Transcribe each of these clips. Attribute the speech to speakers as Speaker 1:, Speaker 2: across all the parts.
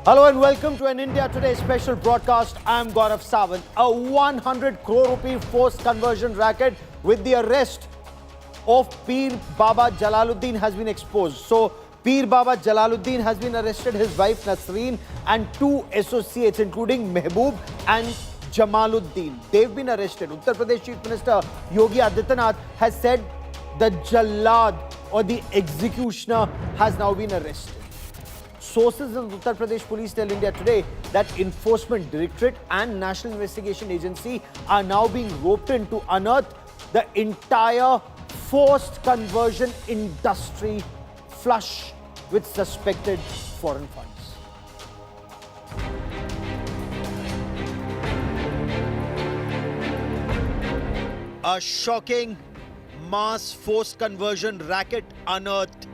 Speaker 1: Hello and welcome to an India Today special broadcast. I'm Gaurav Sawant. A 100 crore rupee forced conversion racket with the arrest of Pir Baba Jalaluddin has been exposed. So, Pir Baba Jalaluddin has been arrested, his wife Nasreen and two associates including Mehboob and Jamaluddin. They've been arrested. Uttar Pradesh Chief Minister Yogi Adityanath has said the Jallad or the executioner has now been arrested. Sources in Uttar Pradesh Police tell India Today that Enforcement Directorate and National Investigation Agency are now being roped in to unearth the entire forced conversion industry flush with suspected foreign funds. A shocking mass forced conversion racket unearthed.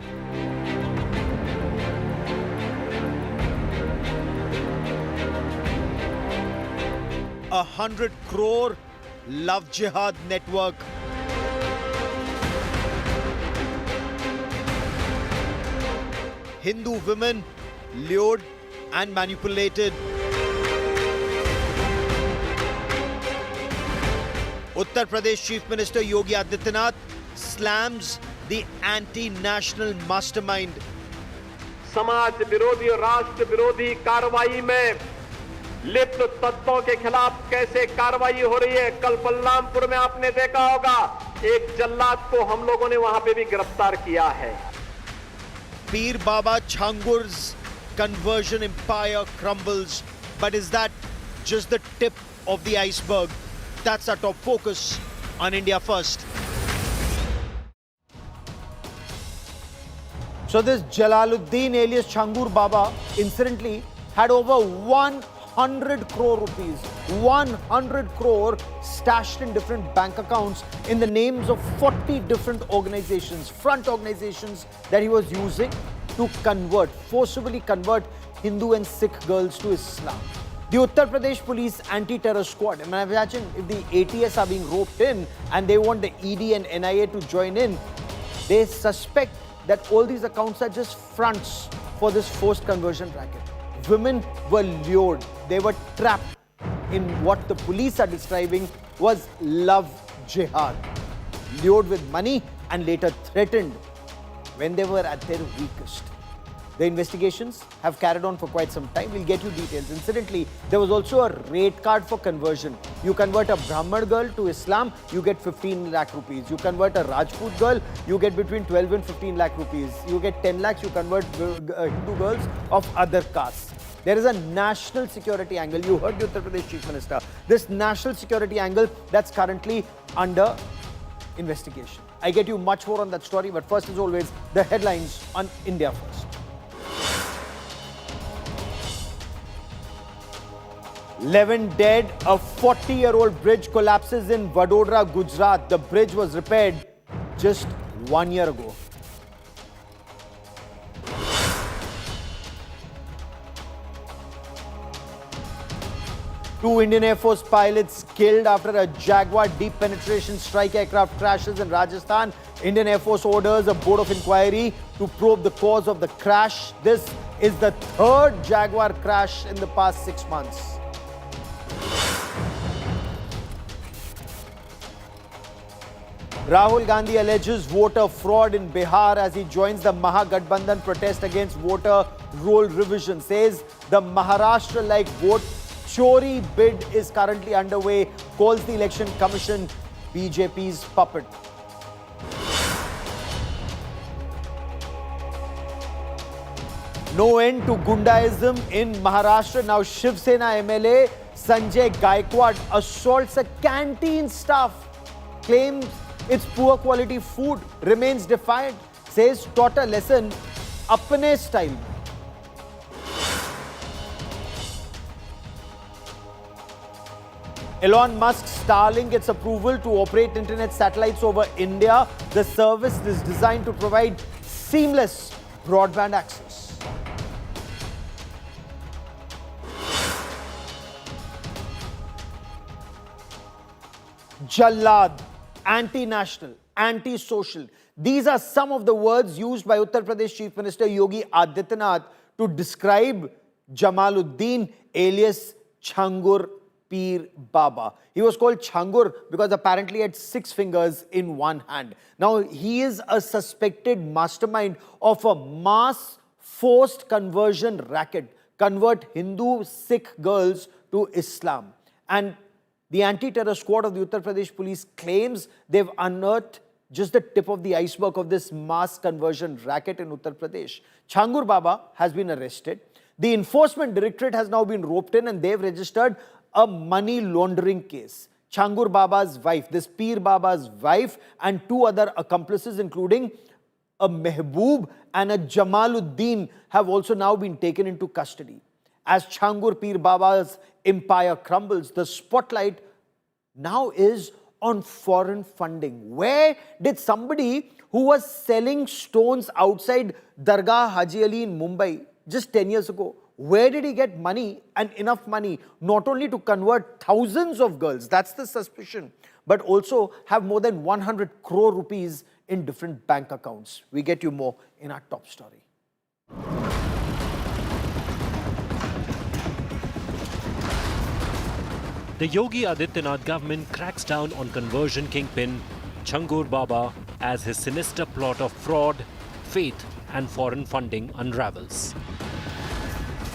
Speaker 1: A 100 crore love jihad network. Hindu women lured and manipulated. Uttar Pradesh Chief Minister Yogi Adityanath slams the anti-national mastermind.
Speaker 2: समाज विरोधी और राष्ट्र विरोधी कार्रवाई में लिप्त तत्वों के खिलाफ कैसे कार्रवाई हो रही है। कल बलरामपुर में आपने देखा होगा, एक जल्लाद को हम लोगों ने वहां पे भी गिरफ्तार किया है।
Speaker 1: Pir Baba Changur's conversion empire crumbles, but is that just the tip of the iceberg? That's our top focus on India First. So this Jalaluddin alias Changur Baba incidentally had over 100 crore rupees, 100 crore stashed in different bank accounts in the names of 40 different organizations, front organizations that he was using to convert, forcibly convert Hindu and Sikh girls to Islam. The Uttar Pradesh Police Anti-Terror Squad, I mean, imagine if the ATS are being roped in and they want the ED and NIA to join in, they suspect that all these accounts are just fronts for this forced conversion racket. Women were lured, they were trapped in what the police are describing was love jihad. Lured with money and later threatened when they were at their weakest. The investigations have carried on for quite some time. We'll get you details. Incidentally, there was also a rate card for conversion. You convert a Brahman girl to Islam, you get 15 lakh rupees. You convert a Rajput girl, you get between 12 and 15 lakh rupees. You get 10 lakhs, you convert Hindu girls of other castes. There is a national security angle. You heard the Uttar Pradesh Chief Minister. This national security angle that's currently under investigation. I get you much more on that story, but first as always, the headlines on India First. 11 dead, a 40-year-old bridge collapses in Vadodara, Gujarat. The bridge was repaired just 1 year ago. Two Indian Air Force pilots killed after a Jaguar deep penetration strike aircraft crashes in Rajasthan. Indian Air Force orders a board of inquiry to probe the cause of the crash. This is the third Jaguar crash in the past 6 months. Rahul Gandhi alleges voter fraud in Bihar as he joins the Mahagathbandhan protest against voter roll revision. Says the Maharashtra-like vote chori bid is currently underway. Calls the Election Commission BJP's puppet. No end to Gundaism in Maharashtra. Now Shiv Sena MLA Sanjay Gaikwad assaults a canteen staff. Claims its poor quality food, remains defiant. Says taught a lesson apne style. Elon Musk's Starlink gets approval to operate internet satellites over India. The service is designed to provide seamless broadband access. Jallad, anti-national, anti-social. These are some of the words used by Uttar Pradesh Chief Minister Yogi Adityanath to describe Jalaluddin alias Changur Pir Baba. He was called Changur because apparently he had 6 fingers in one hand. Now, he is a suspected mastermind of a mass forced conversion racket, convert Hindu Sikh girls to Islam. And the anti-terror squad of the Uttar Pradesh police claims they've unearthed just the tip of the iceberg of this mass conversion racket in Uttar Pradesh. Changur Baba has been arrested. The enforcement directorate has now been roped in and they've registered a money laundering case. Changur Baba's wife, this Pir Baba's wife, and 2 other accomplices, including a Mehboob and a Jalaluddin, have also now been taken into custody. As Changur Pir Baba's empire crumbles, the spotlight now is on foreign funding. Where did somebody who was selling stones outside Dargah Haji Ali in Mumbai just 10 years ago, where did he get money and enough money not only to convert thousands of girls, that's the suspicion, but also have more than 100 crore rupees in different bank accounts? We get you more in our top story.
Speaker 3: The Yogi Adityanath government cracks down on conversion kingpin Changur Baba as his sinister plot of fraud, faith and foreign funding unravels.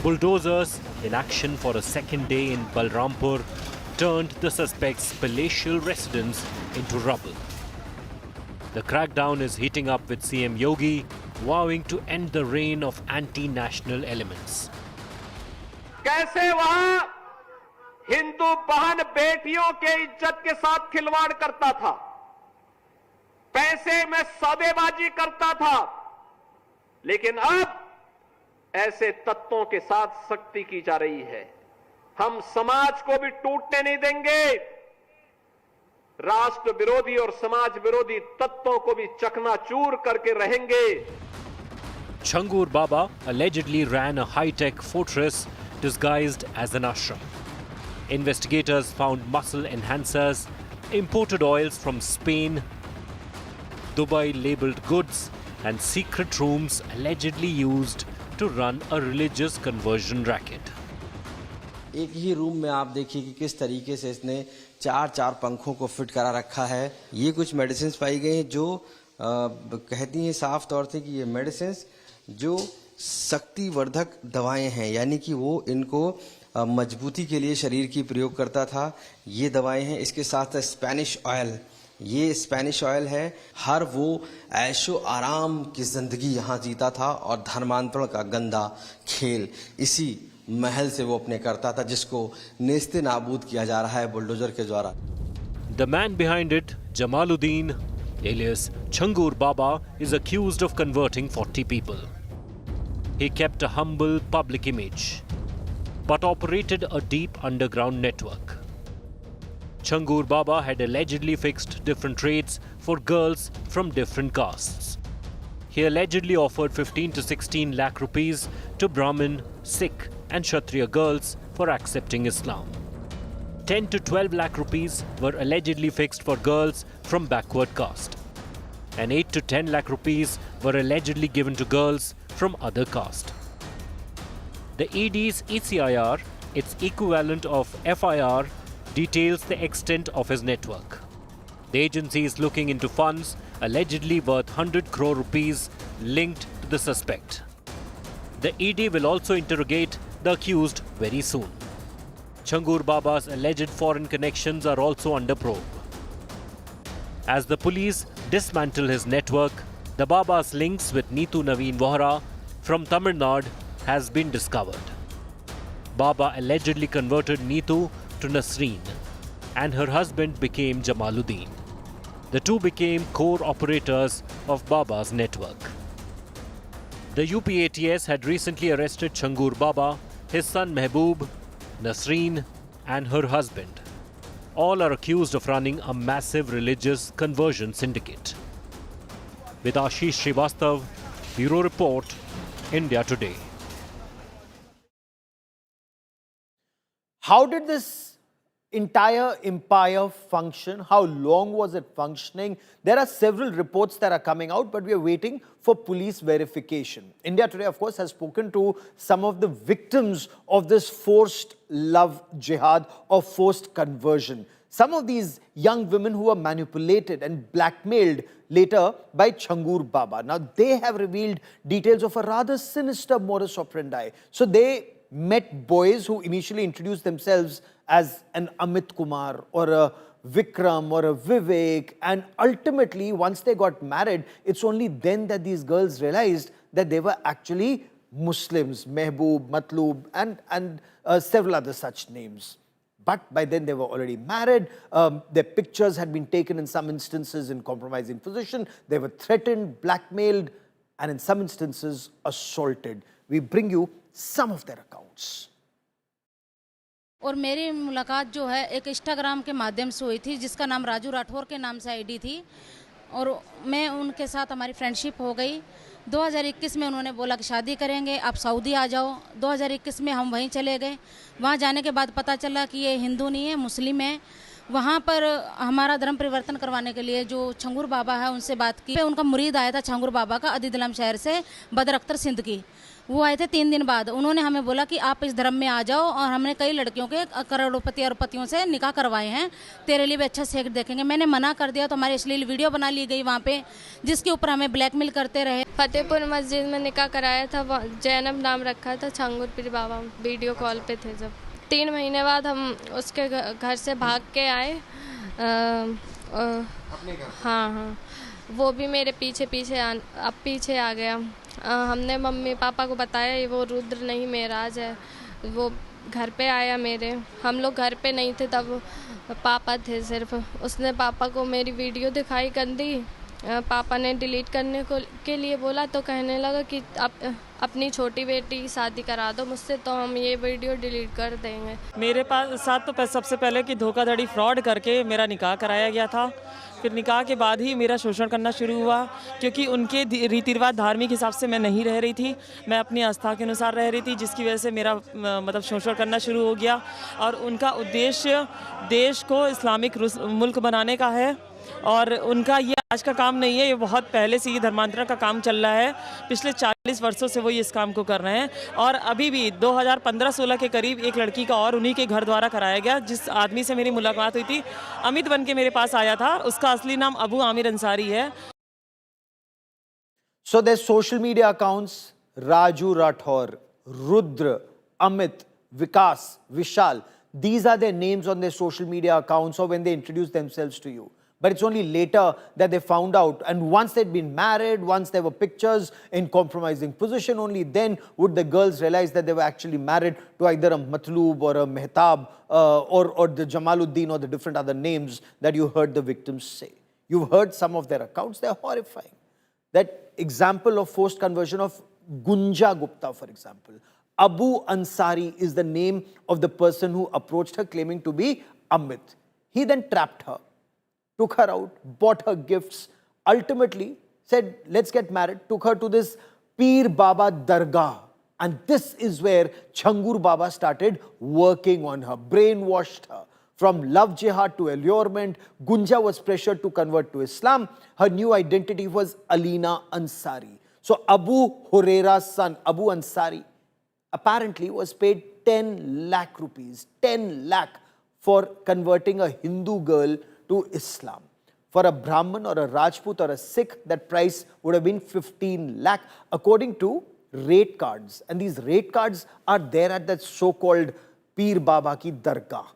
Speaker 3: Bulldozers in action for a second day in Balrampur turned the suspect's palatial residence into rubble. The crackdown is heating up with CM Yogi vowing to end the reign of anti-national elements.
Speaker 2: कैसे वहां हिंदू बहन बेटियों के इज्जत के साथ खिलवाड़ करता था, पैसे में सौदेबाजी करता था, लेकिन अब ऐसे तत्वों के साथ सख्ती की जा रही है। हम समाज को भी टूटने नहीं देंगे, राष्ट्र विरोधी और समाज विरोधी तत्वों को भी चकनाचूर करके रहेंगे।
Speaker 3: Changur Baba allegedly ran a high-tech fortress disguised as an ashram. Investigators found muscle enhancers, imported oils from Spain, Dubai-labeled goods and secret rooms allegedly used to run a religious conversion racket.
Speaker 4: एक ही room में आप देखिए कि किस तरीके से इसने 4 पंखों को फिट करा रखा है। ये कुछ मेडिसिन पाई गई हैं जो कहती हैं साफ तौर से कि ये मेडिसिन जो शक्तिवर्धक दवाएं हैं, यानी कि वो इनको मजबूती के लिए शरीर की प्रयोग करता था। ये दवाएं हैं, इसके साथ स्पेनिश ऑयल, ये स्पेनिश ऑयल है। हर वो ऐशो आराम की जिंदगी यहाँ जीता था और धर्मांतरण का गंदा खेल इसी महल से वो अपने करता था, जिसको नेस्ते नाबूद किया जा रहा है बुलडोजर के द्वारा।
Speaker 3: The man behind it, Jalaluddin, alias Changur Baba, is accused of converting 40 people. He kept a humble public image, but operated a deep underground network. Changur Baba had allegedly fixed different rates for girls from different castes. He allegedly offered 15 to 16 lakh rupees to Brahmin, Sikh and Kshatriya girls for accepting Islam. 10 to 12 lakh rupees were allegedly fixed for girls from backward caste. And 8 to 10 lakh rupees were allegedly given to girls from other caste. The ED's ECIR, its equivalent of FIR, details the extent of his network. The agency is looking into funds allegedly worth 100 crore rupees linked to the suspect. The ED will also interrogate the accused very soon. Changur Baba's alleged foreign connections are also under probe. As the police dismantle his network, the Baba's links with Neetu Naveen Vohra from Tamil Nadu has been discovered. Baba allegedly converted Neetu to Nasreen and her husband became Jalaluddin. The two became core operators of Baba's network. The UPATS had recently arrested Changur Baba, his son Mehboob, Nasreen and her husband. All are accused of running a massive religious conversion syndicate. With Ashish Srivastav, Bureau Report, India Today.
Speaker 1: How did this entire empire function? How long was it functioning? There are several reports that are coming out, but we are waiting for police verification. India Today, of course, has spoken to some of the victims of this forced love jihad or forced conversion. Some of these young women who were manipulated and blackmailed later by Changur Baba. Now, they have revealed details of a rather sinister modus operandi. So they met boys who initially introduced themselves as an Amit Kumar or a Vikram or a Vivek, and ultimately once they got married, it's only then that these girls realized that they were actually Muslims, Mehboob, Matloob and several other such names. But by then they were already married, their pictures had been taken in some instances in compromising position, they were threatened, blackmailed, and in some instances assaulted. We bring you some of their accounts.
Speaker 5: और मेरी मुलाकात जो है एक Instagram के माध्यम से हुई थी, जिसका नाम राजू राठौर के नाम से आईडी थी, और मैं उनके साथ हमारी फ्रेंडशिप हो गई। 2021 में उन्होंने बोला कि शादी करेंगे, आप सऊदी आ जाओ। 2021 में हम वहीं चले गए। वहाँ जाने के बाद पता चला कि ये हिंदू नहीं है, मुस्लिम है। वहाँ पर हमारा धर्म परिवर्तन करवाने के लिए जो छंगूर बाबा है उनसे बात की। उनका मुरीद आया था छंगूर बाबा का, अदीदलम शहर से, बदर अख्तर सिंध की। वो आए थे 3 दिन बाद। उन्होंने हमें बोला कि आप इस धर्म में आ जाओ, और हमने कई लड़कियों के करोड़पति अरबपतियों से निकाह करवाए हैं, तेरे लिए भी अच्छा सेक्स देखेंगे। मैंने मना कर दिया तो हमारी अश्लील वीडियो बना ली गई वहाँ पे, जिसके ऊपर हमें ब्लैकमेल करते रहे।
Speaker 6: फतेहपुर मस्जिद में निकाह कराया था, जैनब नाम रखा था, छंगूर पीर बाबा वीडियो कॉल पे थे। जब 3 महीने बाद हम उसके घर से भाग के आए। हाँ, वो भी मेरे पीछे आ गया। हमने मम्मी पापा को बताया, वो रुद्र नहीं मेराज है। वो घर पे आया मेरे, हम लोग घर पे नहीं थे तब, पापा थे सिर्फ। उसने पापा को मेरी वीडियो दिखाई गंदी। पापा ने डिलीट करने के लिए बोला तो कहने लगा कि अपनी छोटी बेटी की शादी करा दो मुझसे, तो हम ये वीडियो डिलीट कर देंगे।
Speaker 7: मेरे पास साथ तो सबसे पहले कि धोखाधड़ी फ्रॉड करके मेरा निकाह कराया गया था। फिर निकाह के बाद ही मेरा शोषण करना शुरू हुआ, क्योंकि उनके रीति रिवाज धार्मिक हिसाब से मैं नहीं रह रही थी, मैं अपनी आस्था के अनुसार रह रही थी, जिसकी वजह से मेरा मतलब शोषण करना शुरू हो गया। और उनका उद्देश्य देश को इस्लामिक मुल्क बनाने का है, और उनका ये आज का काम नहीं है, ये बहुत पहले से ये धर्मांतरण का काम चल रहा है। पिछले 40 वर्षों से वो इस काम को कर रहे हैं, और अभी भी 2015-16 के करीब एक लड़की का और उन्हीं के घर द्वारा कराया गया। जिस आदमी से मेरी मुलाकात हुई थी, अमित बन के मेरे पास आया था, उसका असली नाम अबू आमिर अंसारी है।
Speaker 1: So their social media accounts, Raju Rathore, Rudra, Amit, Vikas, Vishal, these are their names on their social media accounts or when they introduce themselves to you. But it's only later that they found out, and once they'd been married, once there were pictures in compromising position, only then would the girls realize that they were actually married to either a Matloob or a Mehtab or the Jalaluddin or the different other names that you heard the victims say. You've heard some of their accounts, they're horrifying. That example of forced conversion of Gunja Gupta, for example. Abu Ansari is the name of the person who approached her claiming to be Amit. He then trapped her, took her out, bought her gifts, ultimately said, let's get married, took her to this Pir Baba Dargah. And this is where Changur Baba started working on her, brainwashed her. From love jihad to allurement, Gunja was pressured to convert to Islam. Her new identity was Alina Ansari. So Abu Huraira's son, Abu Ansari, apparently was paid 10 lakh rupees, 10 lakh for converting a Hindu girl to Islam. For a Brahmin or a Rajput or a Sikh, that price would have been 15 lakh according to rate cards. And these rate cards are there at that so-called Pir Baba ki Dargah.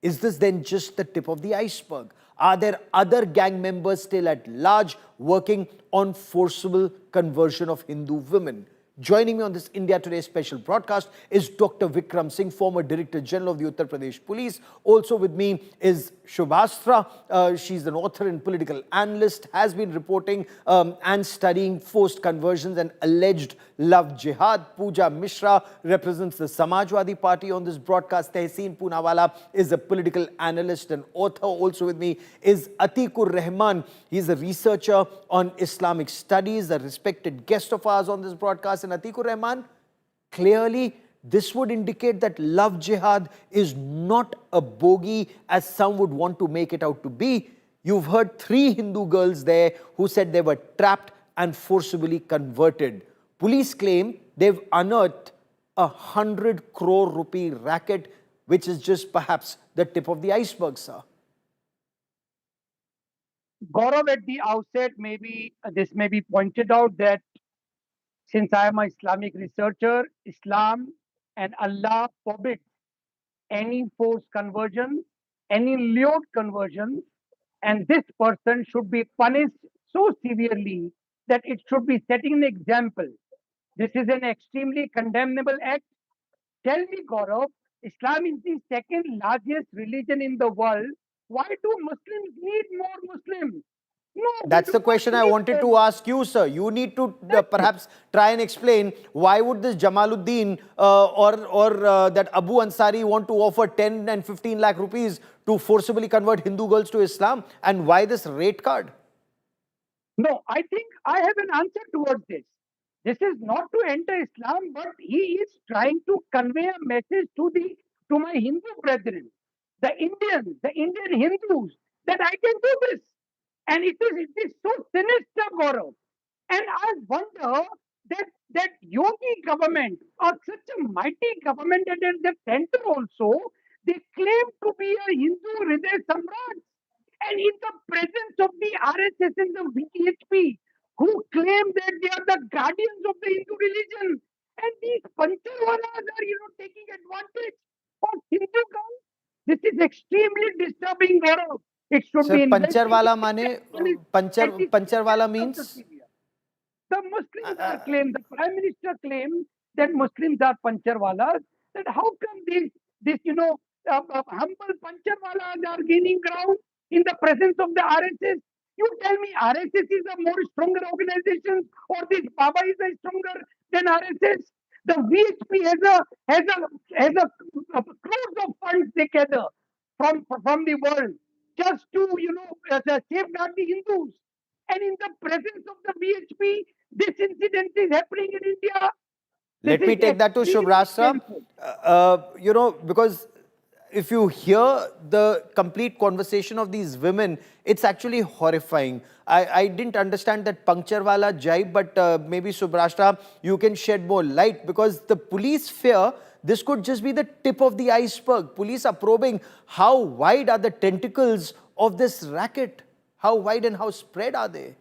Speaker 1: Is this then just the tip of the iceberg? Are there other gang members still at large working on forcible conversion of Hindu women? Joining me on this India Today special broadcast is Dr. Vikram Singh, former Director General of the Uttar Pradesh Police. Also with me is Shubhastra. She's an author and political analyst, has been reporting and studying forced conversions and alleged love jihad. Pooja Mishra represents the Samajwadi Party on this broadcast. Tehseen Poonawala is a political analyst and author. Also with me is Atikur Rahman. He's a researcher on Islamic studies, a respected guest of ours on this broadcast. And Atikur Rahman, clearly this would indicate that love jihad is not a bogey as some would want to make it out to be. You've heard 3 Hindu girls there who said they were trapped and forcibly converted. Police claim they've unearthed 100 crore rupee racket, which is just perhaps the tip of the iceberg, sir.
Speaker 8: Gaurav, at the outset, maybe this may be pointed out that since I am an Islamic researcher, Islam and Allah forbid any forced conversion, any lewd conversion, and this person should be punished so severely that it should be setting an example. This is an extremely condemnable act. Tell me, Gaurav, Islam is the second largest religion in the world. Why do Muslims need more Muslims? No,
Speaker 1: that's the question I wanted to ask you, sir. You need to perhaps try and explain why would this Jalaluddin or that Abu Ansari want to offer 10 and 15 lakh rupees to forcibly convert Hindu girls to Islam, and why this rate card?
Speaker 8: No, I think I have an answer towards this. This is not to enter Islam, but he is trying to convey a message to my Hindu brethren, the Indian Hindus, that I can do this. And it is so sinister, Gaurav. And I wonder that Yogi government, or such a mighty government at the center also, they claim to be a Hindu Hriday Samrat. And in the presence of the RSS and the VHP, who claim that they are the guardians of the Hindu religion, and these Pancharwalas are, taking advantage of Hindu girls. This is extremely disturbing, Gaurav. It should be
Speaker 1: Pancharwala mane, Pancharwala means?
Speaker 8: The Muslims are claimed, the Prime Minister claims that Muslims are Pancharwalas. That how come this humble Pancharwalas are gaining ground in the presence of the RSS? You tell me RSS is a more stronger organization, or this Baba is a stronger than RSS? The VHP has a crores of funds they gather from the world just to safeguard the Hindus. And in the presence of the VHP, this incident is happening in India.
Speaker 1: Let me take that to Subhrashtra. Because if you hear the complete conversation of these women, it's actually horrifying. I didn't understand that Pancharwala jibe, but maybe Subhrashtra, you can shed more light, because the police fear this could just be the tip of the iceberg. Police are probing how wide are the tentacles of this racket. How wide and how spread are they?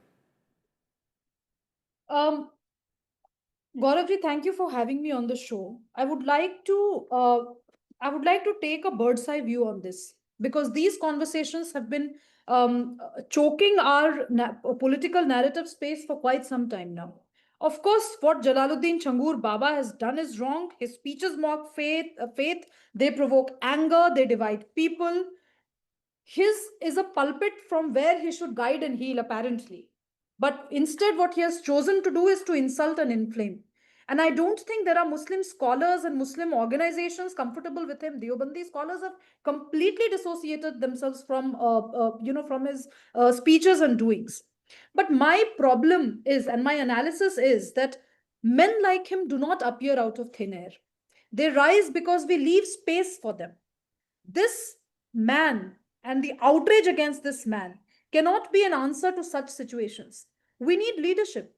Speaker 9: Gauravji, thank you for having me on the show. I would like to take a bird's eye view on this, because these conversations have been choking our political narrative space for quite some time now. Of course, what Jalaluddin Changur Baba has done is wrong. His speeches mock faith, they provoke anger, they divide people. His is a pulpit from where he should guide and heal, apparently. But instead, what he has chosen to do is to insult and inflame. And I don't think there are Muslim scholars and Muslim organizations comfortable with him. Deobandi scholars have completely dissociated themselves from his speeches and doings. But my problem is, and my analysis is, that men like him do not appear out of thin air. They rise because we leave space for them. This man and the outrage against this man cannot be an answer to such situations. We need leadership.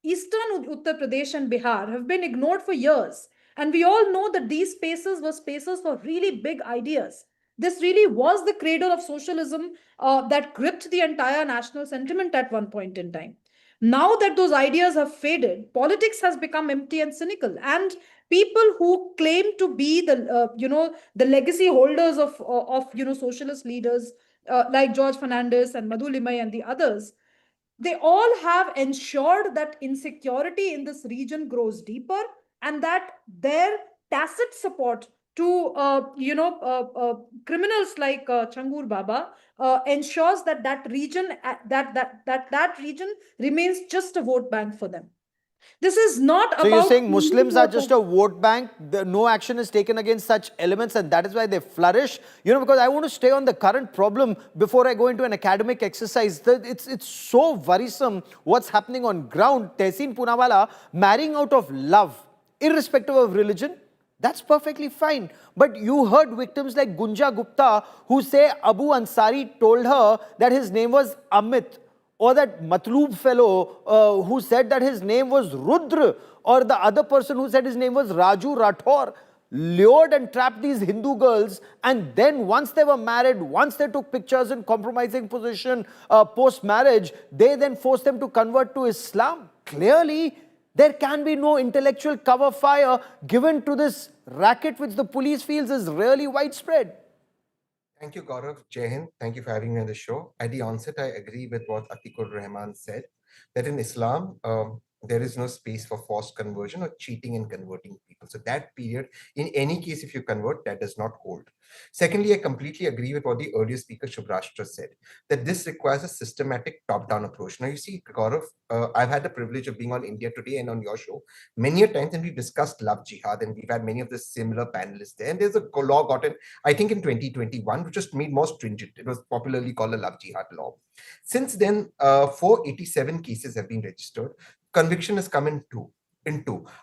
Speaker 9: Eastern Uttar Pradesh and Bihar have been ignored for years. And we all know that these spaces were spaces for really big ideas. This really was the cradle of socialism that gripped the entire national sentiment at one point in time. Now that those ideas have faded, politics has become empty and cynical. And people who claim to be the legacy holders of socialist leaders like George Fernandez and Madhu Limai and the others, they all have ensured that insecurity in this region grows deeper, and that their tacit support to criminals like Changur Baba ensures that region region remains just a vote bank for them. This is not about...
Speaker 1: So you're saying Muslims are just a vote bank, no action is taken against such elements, and that is why they flourish? Because I want to stay on the current problem before I go into an academic exercise. It's so worrisome what's happening on ground. Tehseen Poonawalla marrying out of love, irrespective of religion. That's perfectly fine. But you heard victims like Gunja Gupta who say Abu Ansari told her that his name was Amit, or that Matloob fellow who said that his name was Rudra, or the other person who said his name was Raju Rathor, lured and trapped these Hindu girls, and then once they were married, once they took pictures in compromising position post-marriage, they then forced them to convert to Islam. Clearly, there can be no intellectual cover fire given to this racket which the police feels is really widespread.
Speaker 10: Thank you, Gaurav. Jai Hind. Thank you for having me on the show. At the onset, I agree with what Atikur Rahman said, that in Islam, there is no space for forced conversion or cheating and converting people. So that period, in any case, if you convert, that does not hold. Secondly, I completely agree with what the earlier speaker Shubhrashtra said, that this requires a systematic top-down approach. Now, you see, Gaurav, I've had the privilege of being on India Today and on your show many a times, and we've discussed love jihad, and we've had many of the similar panelists there. And there's a law gotten, I think, in 2021, which was made more stringent. It was popularly called the love jihad law. Since then, 487 cases have been registered. Conviction has come in two,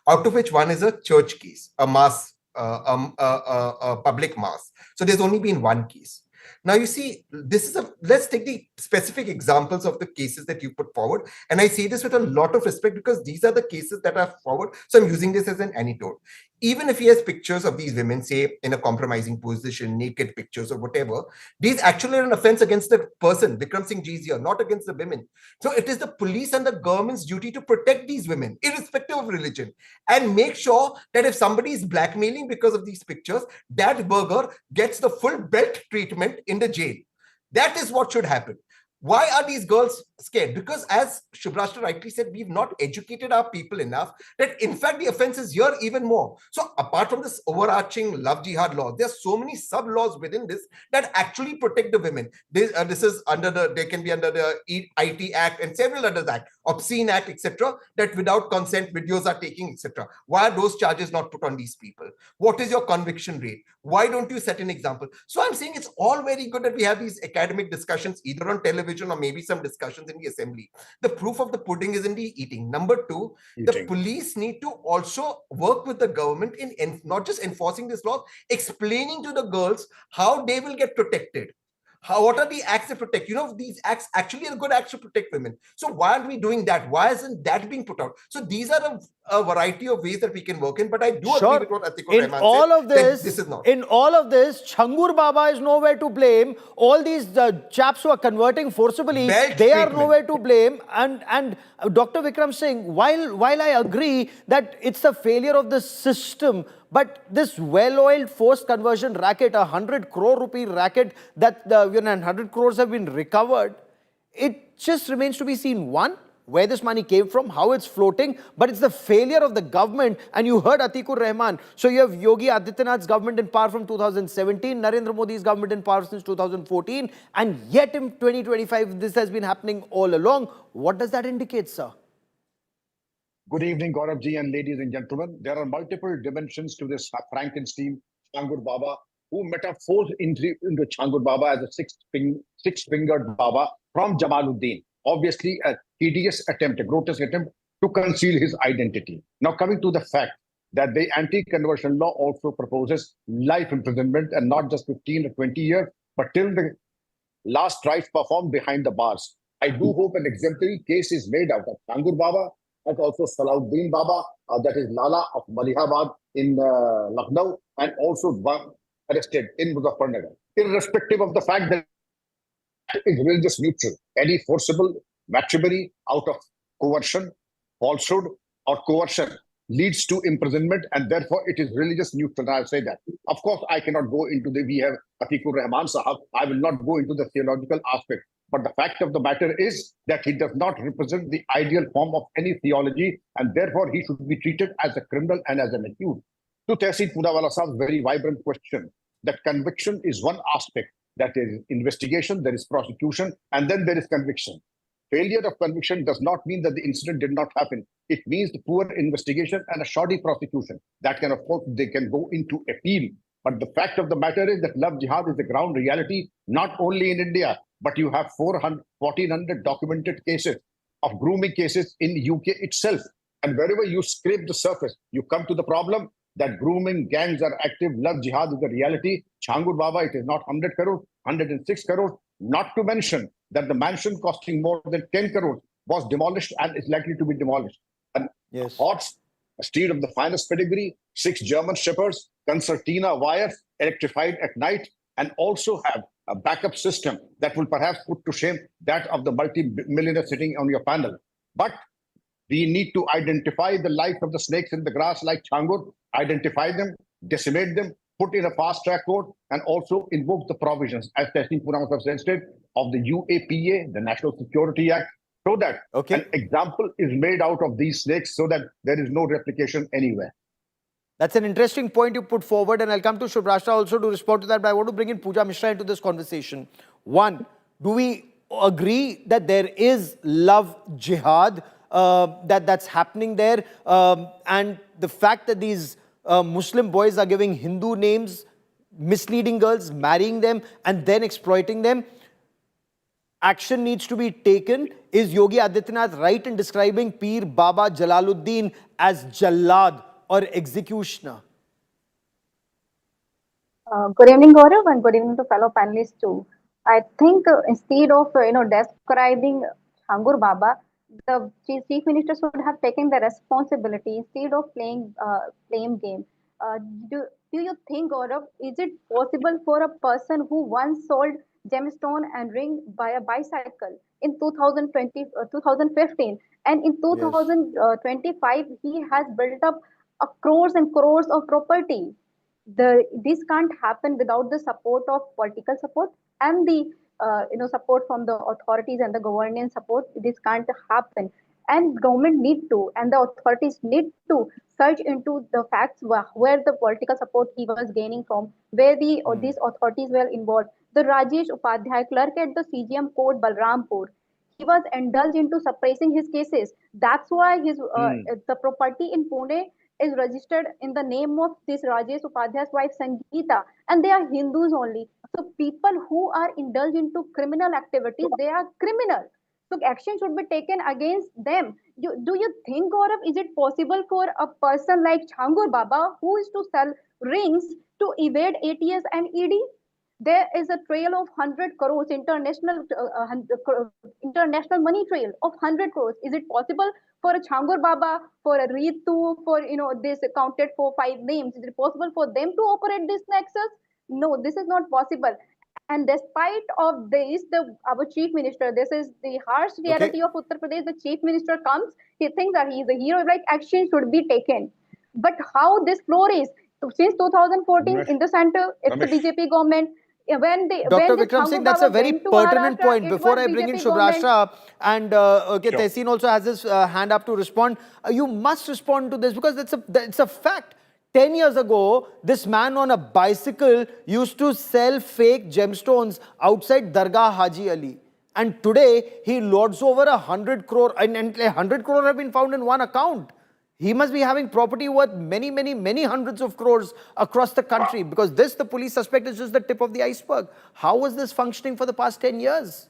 Speaker 10: out of which one is a church case, a mass, a public mass. So there's only been one case. Now, you see, this is let's take the specific examples of the cases that you put forward. And I say this with a lot of respect because these are the cases that are forward. So I'm using this as an anecdote. Even if he has pictures of these women, say in a compromising position, naked pictures or whatever, these actually are an offense against the person, Vikram Singh Ji's here, not against the women. So it is the police and the government's duty to protect these women, irrespective of religion, and make sure that if somebody is blackmailing because of these pictures, that burger gets the full belt treatment in the jail. That is what should happen. Why are these girls scared? Because as Shubhrashtra rightly said, we've not educated our people enough that in fact the offense is here even more. So apart from this overarching love jihad law, there are so many sub-laws within this that actually protect the women. This is under they can be under the IT Act and several others Act, Obscene Act, etc. that without consent videos are taking, etc. Why are those charges not put on these people? What is your conviction rate? Why don't you set an example? So I'm saying it's all very good that we have these academic discussions either on television or maybe some discussions in the assembly. The proof of the pudding is in the eating. Number two, the police need to also work with the government in not just enforcing this law, explaining to the girls how they will get protected. What are the acts that protect? You know, these acts actually are good acts to protect women. So why aren't we doing that? Why isn't that being put out? So these are a variety of ways that we can work in. But I do agree with what Atikur Rahman said. This is not.
Speaker 1: In all of this, Changur Baba is nowhere to blame. All these chaps who are converting forcibly, they are nowhere to blame. And Dr. Vikram Singh, while I agree that it's a failure of the system, but this well-oiled forced conversion racket, 100 crore rupee racket that 100 crores have been recovered, it just remains to be seen, one, where this money came from, how it's floating, but it's the failure of the government. And you heard Atikur Rahman. So you have Yogi Adityanath's government in power from 2017, Narendra Modi's government in power since 2014, and yet in 2025, this has been happening all along. What does that indicate, sir?
Speaker 11: Good evening, Gaurav ji and ladies and gentlemen. There are multiple dimensions to this Frankenstein, Changur Baba, who metaphors into Changur Baba as a six-fingered Baba from Jalaluddin. Obviously, a hideous attempt, a grotesque attempt to conceal his identity. Now, coming to the fact that the anti-conversion law also proposes life imprisonment and not just 15 or 20 years, but till the last rites performed behind the bars. I do hope an exemplary case is made out of Changur Baba and also Salahuddin Baba, that is Lala of Malihabad in Lucknow, and also one arrested in Muzaffarnagar. Irrespective of the fact that it is religious neutral, any forcible matrimony out of coercion, falsehood, or coercion leads to imprisonment, and therefore it is religious neutral. I'll say that. Of course, I cannot go into we have Atikur Rahman Sahab. I will not go into the theological aspect. But the fact of the matter is that he does not represent the ideal form of any theology, and therefore he should be treated as a criminal and as an accused. To Tehsil Poonawala Sahab's very vibrant question, that conviction is one aspect. That is investigation, there is prosecution, and then there is conviction. Failure of conviction does not mean that the incident did not happen. It means the poor investigation and a shoddy prosecution. That can, of course, they can go into appeal. But the fact of the matter is that love jihad is the ground reality, not only in India, but you have 1,400 documented cases of grooming cases in UK itself. And wherever you scrape the surface, you come to the problem that grooming gangs are active, love jihad is the reality. Changur Baba, it is not 100 crores, 106 crores. Not to mention that the mansion costing more than 10 crores was demolished and is likely to be demolished. And
Speaker 1: Yes.
Speaker 11: horse, a steed of the finest pedigree, 6 German shepherds, concertina wires, electrified at night, and also have a backup system that will perhaps put to shame that of the multi-millionaire sitting on your panel. But we need to identify the life of the snakes in the grass like Changur, identify them, decimate them, put in a fast-track court, and also invoke the provisions, as Testing Purams have suggested, of the UAPA, the National Security Act, so that an example is made out of these snakes so that there is no replication anywhere.
Speaker 1: That's an interesting point you put forward, and I'll come to Shubhrashtra also to respond to that, but I want to bring in Pooja Mishra into this conversation. One, do we agree that there is love jihad that's happening there, and the fact that these Muslim boys are giving Hindu names, misleading girls, marrying them, and then exploiting them? Action needs to be taken. Is Yogi Adityanath right in describing Pir Baba Jalaluddin as Jallad or executioner?
Speaker 12: Good evening, Gaurav, and good evening to fellow panelists too. I think instead of describing Changur Baba, the chief minister should have taken the responsibility instead of playing blame game. Do you think, Gaurav, is it possible for a person who once sold gemstone and ring by a bicycle in 2015, and in 2025 he has built up crores and crores of property? This can't happen without the support of political support and the support from the authorities and the governance support. This can't happen, and government need to, and the authorities need to search into the facts where the political support he was gaining from, where these authorities were involved. The Rajesh Upadhyay, clerk at the CGM court Balrampur, he was indulged into suppressing his cases. That's why his the property in Pune is registered in the name of this Rajesh Upadhyay's wife Sangeeta, and they are Hindus only. So people who are indulged into criminal activities, they are criminal. So action should be taken against them. Do you think, Gaurav, is it possible for a person like Changur Baba, who is to sell rings, to evade ATS and ED? There is a trail of 100 crores, international money trail of 100 crores. Is it possible for a Changur Baba, for a Ritu, for this accounted for 5 names? Is it possible for them to operate this nexus? No, this is not possible. And despite of this, our chief minister, this is the harsh reality of Uttar Pradesh. The chief minister comes, he thinks that he is a hero, like action should be taken. But how this floor is, since 2014 in the center, it's the BJP government.
Speaker 1: Dr. Vikram Singh, that's a very pertinent point. Before I bring in Shubhrashtra, and Tehseen also has his hand up to respond. You must respond to this because it's a fact. 10 years ago, this man on a bicycle used to sell fake gemstones outside Dargah Haji Ali. And today, he lords over 100 crore, and 100 crore have been found in one account. He must be having property worth many, many, many hundreds of crores across the country, because the police suspect, is just the tip of the iceberg. How was this functioning for the past 10 years?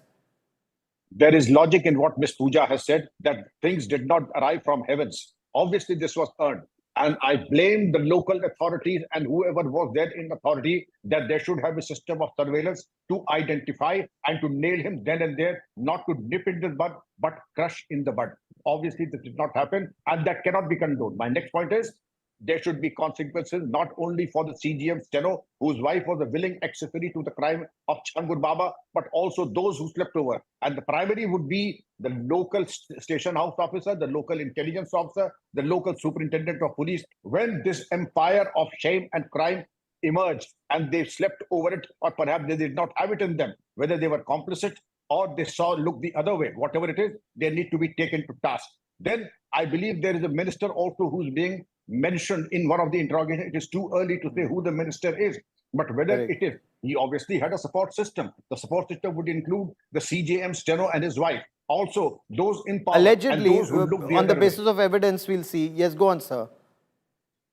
Speaker 11: There is logic in what Ms. Pooja has said, that things did not arrive from heavens. Obviously, this was earned. And I blame the local authorities and whoever was there in authority that there should have a system of surveillance to identify and to nail him then and there, not to nip in the bud, but crush in the bud. Obviously, this did not happen, and that cannot be condoned. My next point is, there should be consequences not only for the CGM steno, whose wife was a willing accessory to the crime of Changur Baba, but also those who slept over. And the primary would be the local station house officer, the local intelligence officer, the local superintendent of police. When this empire of shame and crime emerged and they slept over it, or perhaps they did not have it in them, whether they were complicit or they look the other way, whatever it is, they need to be taken to task. Then I believe there is a minister also who's being mentioned in one of the interrogations. It is too early to say who the minister is, but whether it is, he obviously had a support system. The support system would include the CJM steno and his wife. Also, those in power.
Speaker 1: Allegedly,
Speaker 11: and those who look
Speaker 1: on the basis of evidence, we'll see. Yes, go on, sir.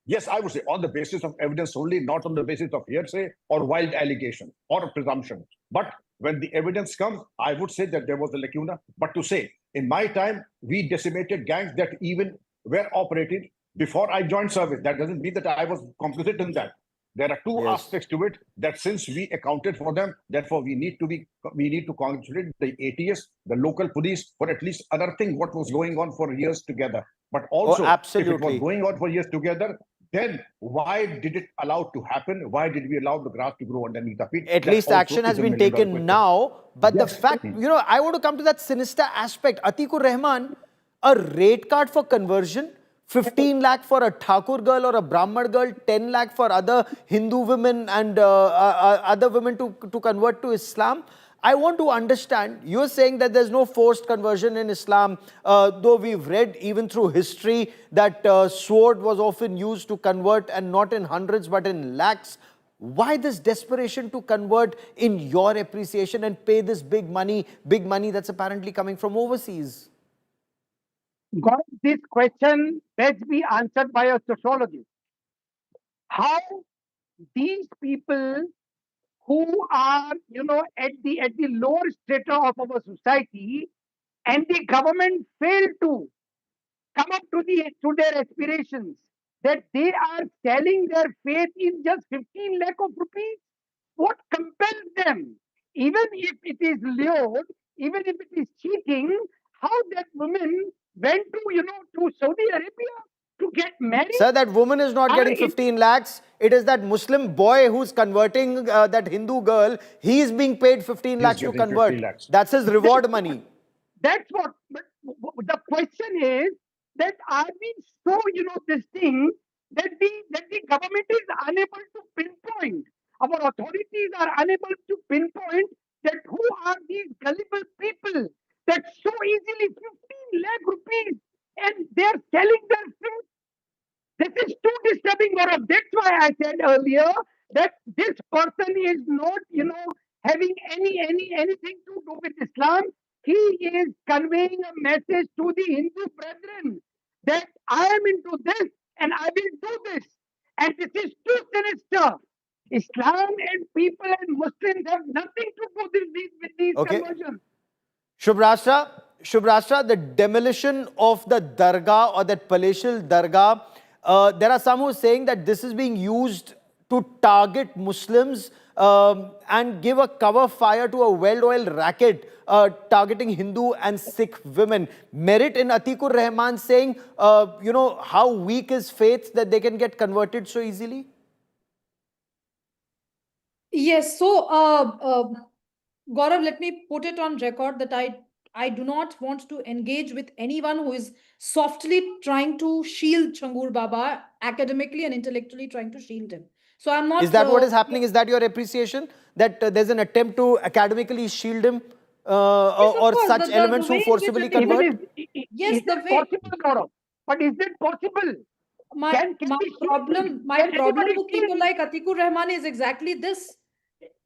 Speaker 11: Yes, I would say on the basis of evidence only, not on the basis of hearsay or wild allegation or presumption. But when the evidence comes, I would say that there was a lacuna. But to say, in my time, we decimated gangs that even were operated before I joined service. That doesn't mean that I was complicit in that. There are two aspects to it, that since we accounted for them, therefore we need to congratulate the ATS, the local police, for at least unearthing what was going on for years together. But also, if it was going on for years together, then why did it allow to happen? Why did we allow the grass to grow underneath the feet?
Speaker 1: At least action has been taken now. But the fact, I want to come to that sinister aspect. Atikur Rahman, a rate card for conversion, 15 lakh for a Thakur girl or a Brahman girl, 10 lakh for other Hindu women and other women to convert to Islam. I want to understand, you're saying that there's no forced conversion in Islam, though we've read even through history that sword was often used to convert, and not in hundreds but in lakhs. Why this desperation to convert in your appreciation and pay this big money that's apparently coming from overseas?
Speaker 8: God, this question best be answered by a sociologist. How these people who are, at the lower strata of our society, and the government failed to come up to their aspirations, that they are selling their faith in just 15 lakh of rupees. What compels them? Even if it is lured, even if it is cheating, how that woman went to Saudi Arabia to get married?
Speaker 1: Sir, that woman is not getting 15 lakhs. It is that Muslim boy who's converting that Hindu girl. He is being paid 15 lakhs to convert. That's his reward money.
Speaker 8: That's what. But the question is that are we so, this thing that the government is unable to pinpoint, our authorities are unable to pinpoint that who are these gullible people that so easily 15 lakh rupees and they're selling their faith. This is too disturbing, Gaurav. That's why I said earlier that this person is not, having anything to do with Islam. He is conveying a message to the Hindu brethren that I am into this and I will do this. And this is too sinister. Islam and people and Muslims have nothing to do with these conversions.
Speaker 1: Shubhrashtra, the demolition of the dargah or that palatial dargah, there are some who are saying that this is being used to target Muslims and give a cover fire to a well-oiled racket targeting Hindu and Sikh women. Merit in Atikur Rahman saying, how weak is faith that they can get converted so easily?
Speaker 9: Yes, so Gaurav, let me put it on record that I do not want to engage with anyone who is softly trying to shield Changur Baba, academically and intellectually trying to shield him. So I'm not...
Speaker 1: Is that what is happening? Is that your appreciation? That there's an attempt to academically shield him or such elements who forcibly convert?
Speaker 8: Yes, the way... possible, Gaurav? But is it possible?
Speaker 9: My problem with people like Atikur Rahman is exactly this.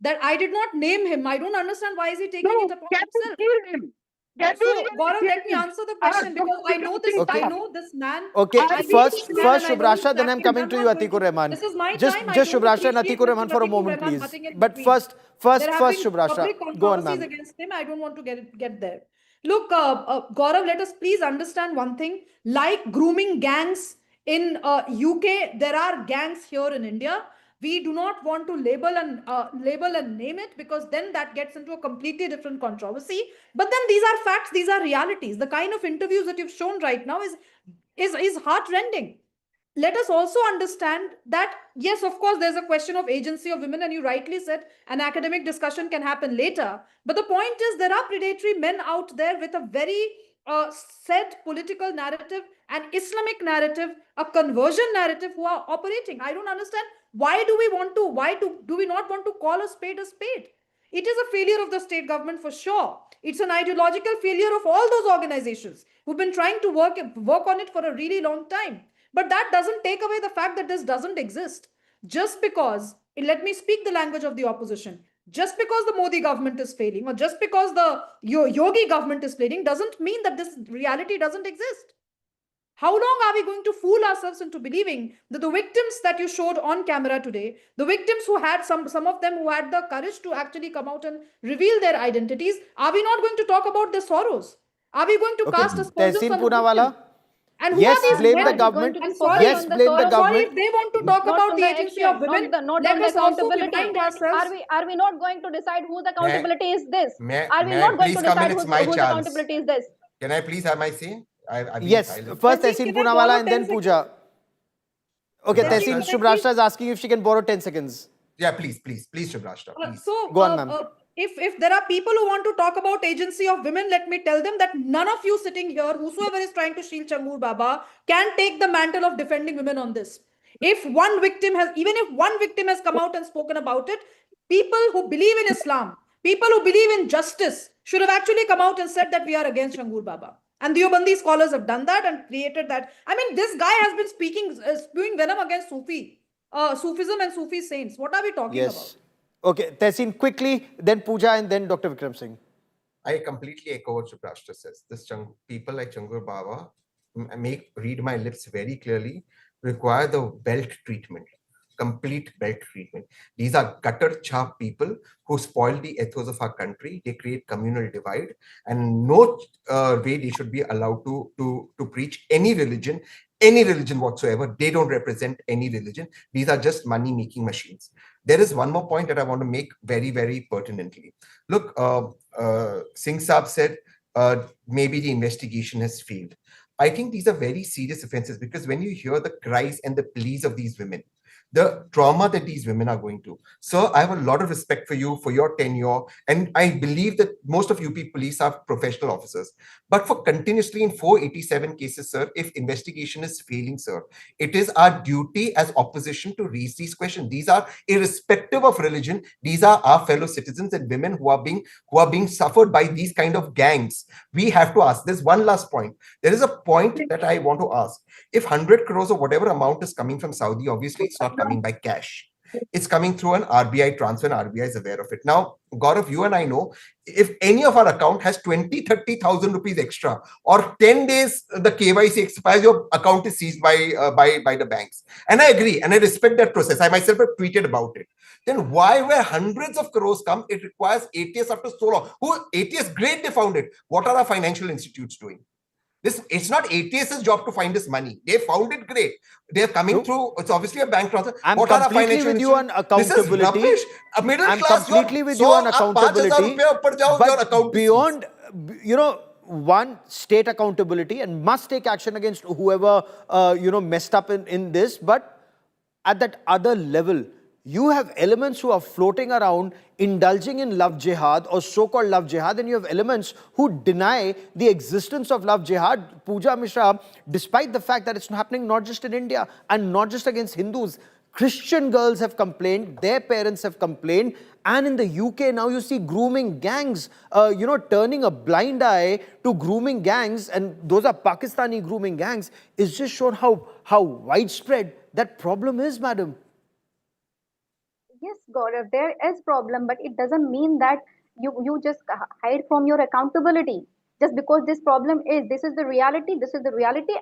Speaker 9: That I did not name him. I don't understand why is he taking it upon himself. So, Gaurav, let me answer the question because I know this. Okay. I know this man.
Speaker 1: Okay, first Shubhrashtra, then I'm coming to you, Atikur Rahman.
Speaker 9: This is my
Speaker 1: just
Speaker 9: time.
Speaker 1: Just Shubhrashtra and Atikur Rahman for a moment, please. But first, Shubhrashtra, go on, ma'am.
Speaker 9: Against him, I don't want to get there. Look, Gaurav, let us please understand one thing. Like grooming gangs in UK, there are gangs here in India. We do not want to label and name it because then that gets into a completely different controversy. But then these are facts, these are realities. The kind of interviews that you've shown right now is heart-rending. Let us also understand that, yes, of course, there's a question of agency of women, and you rightly said an academic discussion can happen later. But the point is there are predatory men out there with a very set political narrative, an Islamic narrative, a conversion narrative who are operating. I don't understand. Why do we not want to call a spade a spade? It is a failure of the state government for sure. It's an ideological failure of all those organizations who've been trying to work on it for a really long time. But that doesn't take away the fact that this doesn't exist. Just because, let me speak the language of the opposition, just because the Modi government is failing or just because the Yogi government is failing doesn't mean that this reality doesn't exist. How long are we going to fool ourselves into believing that the victims that you showed on camera today, the victims who had some of them who had the courage to actually come out and reveal their identities, are we not going to talk about their sorrows? Are we going to cast aspersions on
Speaker 1: Poonawalla,
Speaker 9: And who
Speaker 1: Yes,
Speaker 9: are these
Speaker 1: blame
Speaker 9: men?
Speaker 1: the government.
Speaker 12: Going to be
Speaker 9: And sorry,
Speaker 1: Yes, blame the
Speaker 9: I'm sorry if
Speaker 1: government.
Speaker 9: they want to talk
Speaker 12: not
Speaker 9: about
Speaker 12: on
Speaker 9: the
Speaker 12: the
Speaker 9: agency
Speaker 12: action,
Speaker 9: of women.
Speaker 12: not
Speaker 9: Let
Speaker 12: on the
Speaker 9: us also
Speaker 12: accountability.
Speaker 9: remind ourselves.
Speaker 12: Are we not going to decide whose
Speaker 10: May,
Speaker 12: accountability is this? Are we
Speaker 10: may I
Speaker 12: not going
Speaker 10: please
Speaker 12: to
Speaker 10: come in?
Speaker 12: decide
Speaker 10: It's my
Speaker 12: whose
Speaker 10: chance.
Speaker 12: accountability is this?
Speaker 10: Can I please have my say? I've been
Speaker 1: Yes,
Speaker 10: silent.
Speaker 1: first
Speaker 9: Tessin,
Speaker 1: Tehsin
Speaker 9: can I
Speaker 1: Poonawala
Speaker 9: borrow
Speaker 1: and then
Speaker 9: 10
Speaker 1: Pooja. Okay,
Speaker 10: Shubhrashta.
Speaker 1: Tehsin, Shubhrashta is asking if she can borrow 10 seconds.
Speaker 10: Yeah, please, Shubhrashta, please.
Speaker 1: Go on, ma'am.
Speaker 9: If there are people who want to talk about agency of women, let me tell them that none of you sitting here, whosoever is trying to shield Changur Baba, can take the mantle of defending women on this. Even if one victim has come out and spoken about it, people who believe in Islam, people who believe in justice, should have actually come out and said that we are against Changur Baba. And the Deobandi scholars have done that and created that. I mean, this guy has been spewing venom against Sufism and Sufi saints. What are we talking about?
Speaker 1: Yes. Okay, Tehsin, quickly, then Pooja and then Dr. Vikram Singh.
Speaker 10: I completely echo what Shubhrashta says. People like Changur Baba read my lips very clearly, require the belt treatment, complete belt treatment. These are gutter chap people who spoil the ethos of our country. They create communal divide, and no way they should be allowed to preach any religion whatsoever. They don't represent any religion. These are just money-making machines. There is one more point that I want to make very, very pertinently. Look, Singh Saab said maybe the investigation has failed. I think these are very serious offenses, because when you hear the cries and the pleas of these women, the trauma that these women are going through. Sir, I have a lot of respect for you, for your tenure, and I believe that most of UP police are professional officers. But for continuously in 487 cases, sir, if investigation is failing, sir, it is our duty as opposition to raise these questions. These are irrespective of religion. These are our fellow citizens and women who are being suffered by these kind of gangs. We have to ask. There's one last point. There is a point that I want to ask. If 100 crores or whatever amount is coming from Saudi, obviously it's not coming by cash. It's coming through an RBI transfer, and RBI is aware of it. Now, Gaurav, you and I know, if any of our account has 20,000-30,000 rupees extra, or 10 days the KYC expires, your account is seized by the banks. And I agree, and I respect that process. I myself have tweeted about it. Then why, where hundreds of crores come, it requires ATS after so long? ATS, great, they found it. What are our financial institutes doing? It's not ATS's job to find this money. They found it, great. They're coming through. It's obviously a bank transfer.
Speaker 1: I'm completely with you on accountability.
Speaker 10: This is rubbish. A middle
Speaker 1: I'm
Speaker 10: class,
Speaker 1: completely with you on accountability. But beyond, one, state accountability and must take action against whoever, messed up in this. But at that other level, you have elements who are floating around indulging in love jihad or so-called love jihad, and you have elements who deny the existence of love jihad. Pooja Mishra, despite the fact that it's happening not just in India and not just against Hindus, Christian girls have complained, their parents have complained, and in the UK now you see grooming gangs, turning a blind eye to grooming gangs, and those are Pakistani grooming gangs. It's just shown how widespread that problem is, madam.
Speaker 12: Yes, Gaurav, there is problem, but it doesn't mean that you just hide from your accountability. Just because this is the reality,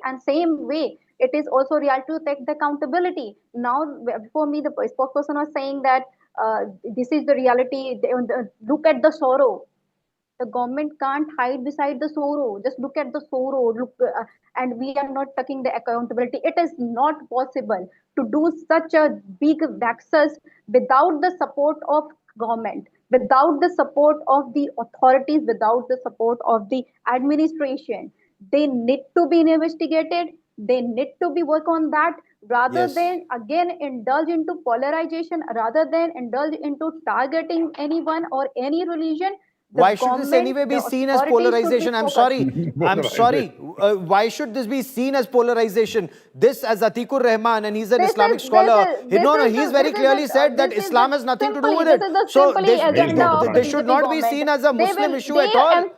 Speaker 12: and same way, it is also real to take the accountability. Now, before me, the spokesperson was saying that this is the reality. Look at the sorrow. The government can't hide beside the sorrow. Just look at the sorrow. And we are not taking the accountability. It is not possible to do such a big nexus without the support of government, without the support of the authorities, without the support of the administration. They need to be investigated. They need to be work on that, rather than again indulge into polarization, rather than indulge into targeting anyone or any religion.
Speaker 1: Why should this anyway be seen as polarization? I'm sorry. Why should this be seen as polarization? This, as Atikur Rahman, and he's an Islamic scholar. He's very clearly said that Islam has nothing to do with it. So this should not be seen as a Muslim issue at all.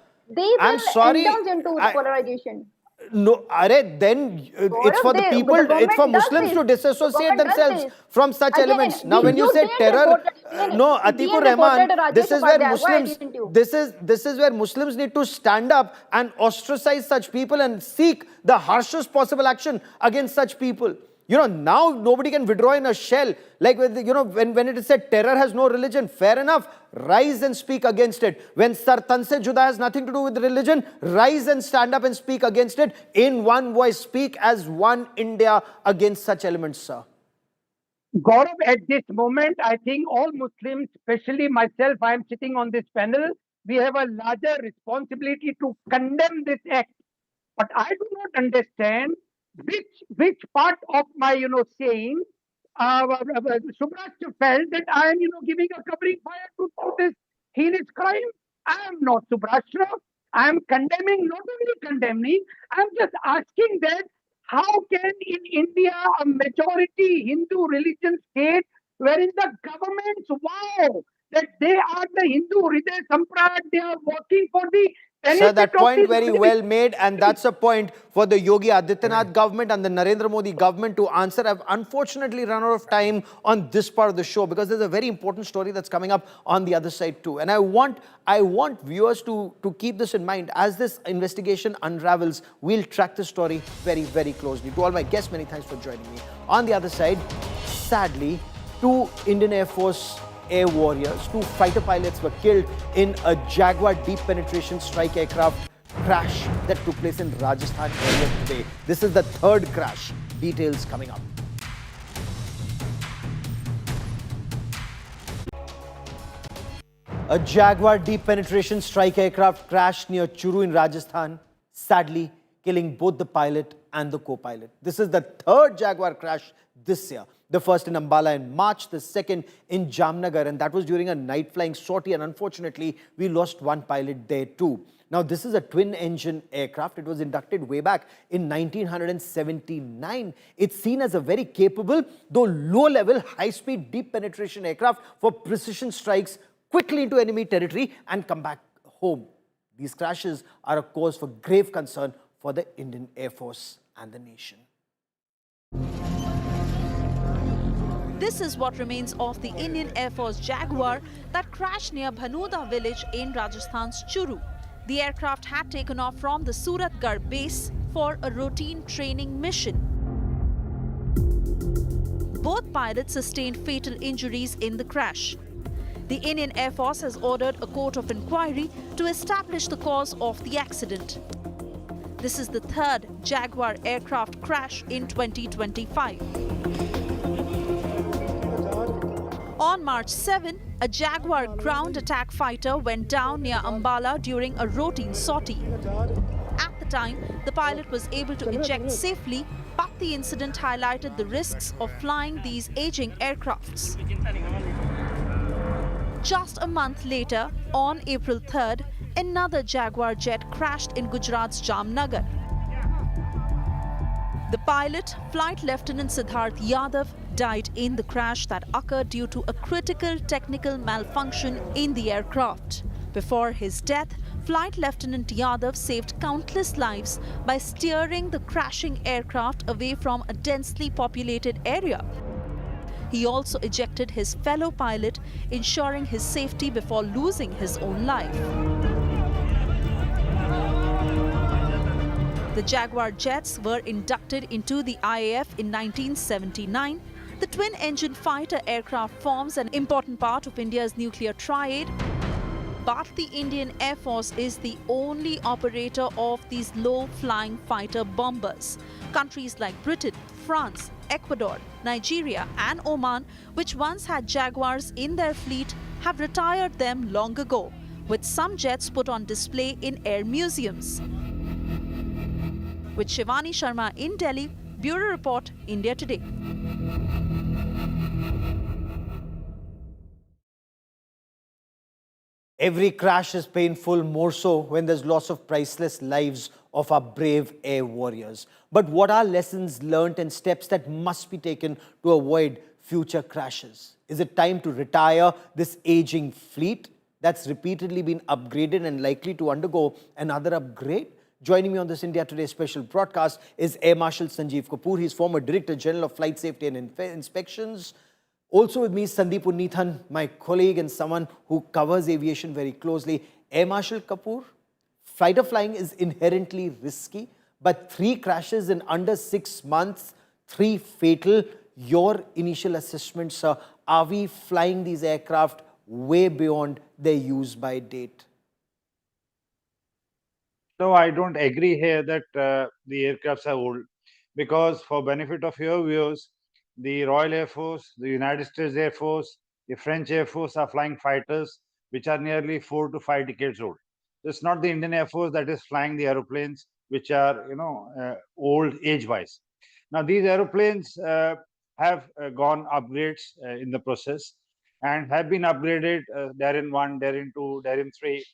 Speaker 1: I'm sorry.
Speaker 12: Into polarization.
Speaker 1: No, then it's for the people, it's for Muslims to disassociate themselves from such elements. Now, when you say terror, no, Atikur Rahman, this is where Muslims need to stand up and ostracize such people and seek the harshest possible action against such people. now nobody can withdraw in a shell. Like, when it is said terror has no religion, fair enough, rise and speak against it. When Sar Tan Se Juda has nothing to do with religion, rise and stand up and speak against it. In one voice, speak as one India against such elements, sir.
Speaker 8: Gaurav, at this moment, I think all Muslims, especially myself, I am sitting on this panel, we have a larger responsibility to condemn this act. But I do not understand which part of my, saying, Subhrashtra felt that I am, giving a covering fire to this heinous crime. I am not Subhrashtra. I am condemning, not only condemning, I am just asking that how can in India a majority Hindu religion state wherein the governments vow that they are the Hindu Hriday Sampradaya, they are working for the
Speaker 1: Sir, that point very well made, and that's a point for the Yogi Adityanath government and the Narendra Modi government to answer. I've unfortunately run out of time on this part of the show because there's a very important story that's coming up on the other side too. And I want viewers to keep this in mind. As this investigation unravels, we'll track this story very, very closely. To all my guests, many thanks for joining me. On the other side, sadly, 2 Indian Air Force air warriors, 2 fighter pilots were killed in a Jaguar deep penetration strike aircraft crash that took place in Rajasthan earlier today. This is the 3rd crash. Details coming up. A Jaguar deep penetration strike aircraft crashed near Churu in Rajasthan, sadly killing both the pilot and the co-pilot. This is the 3rd Jaguar crash this year. The first in Ambala in March, the second in Jamnagar, and that was during a night flying sortie, and unfortunately, we lost 1 pilot there too. Now, this is a twin-engine aircraft. It was inducted way back in 1979. It's seen as a very capable, though low-level, high-speed, deep penetration aircraft for precision strikes quickly into enemy territory and come back home. These crashes are a cause for grave concern for the Indian Air Force and the nation.
Speaker 13: This is what remains of the Indian Air Force Jaguar that crashed near Bhanuda village in Rajasthan's Churu. The aircraft had taken off from the Suratgarh base for a routine training mission. Both pilots sustained fatal injuries in the crash. The Indian Air Force has ordered a court of inquiry to establish the cause of the accident. This is the 3rd Jaguar aircraft crash in 2025. On March 7, a Jaguar ground attack fighter went down near Ambala during a routine sortie. At the time, the pilot was able to eject safely, but the incident highlighted the risks of flying these aging aircrafts. Just a month later, on April 3rd, another Jaguar jet crashed in Gujarat's Jamnagar. The pilot, Flight Lieutenant Siddharth Yadav, died in the crash that occurred due to a critical technical malfunction in the aircraft. Before his death, Flight Lieutenant Yadav saved countless lives by steering the crashing aircraft away from a densely populated area. He also ejected his fellow pilot, ensuring his safety before losing his own life. The Jaguar jets were inducted into the IAF in 1979. The twin-engine fighter aircraft forms an important part of India's nuclear triad. But the Indian Air Force is the only operator of these low-flying fighter bombers. Countries like Britain, France, Ecuador, Nigeria and Oman, which once had Jaguars in their fleet, have retired them long ago, with some jets put on display in air museums. With Shivani Sharma in Delhi, Bureau Report, India Today.
Speaker 1: Every crash is painful, more so when there's loss of priceless lives of our brave air warriors. But what are lessons learnt and steps that must be taken to avoid future crashes? Is it time to retire this aging fleet that's repeatedly been upgraded and likely to undergo another upgrade? Joining me on this India Today special broadcast is Air Marshal Sanjeev Kapoor. He's former Director General of Flight Safety and Inspections. Also with me is Sandeep Unnithan, my colleague and someone who covers aviation very closely. Air Marshal Kapoor, fighter flying is inherently risky, but 3 crashes in under 6 months 3 fatal. Your initial assessment, sir, are we flying these aircraft way beyond their use-by date?
Speaker 14: No, I don't agree here that the aircrafts are old, because for benefit of your viewers, the Royal Air Force, the United States Air Force, the French Air Force are flying fighters which are nearly 4 to 5 decades old. It's not the Indian Air Force that is flying the aeroplanes which are, old age-wise. Now, these aeroplanes have gone upgrades in the process and have been upgraded Darin 1, Darin 2, Darin 3.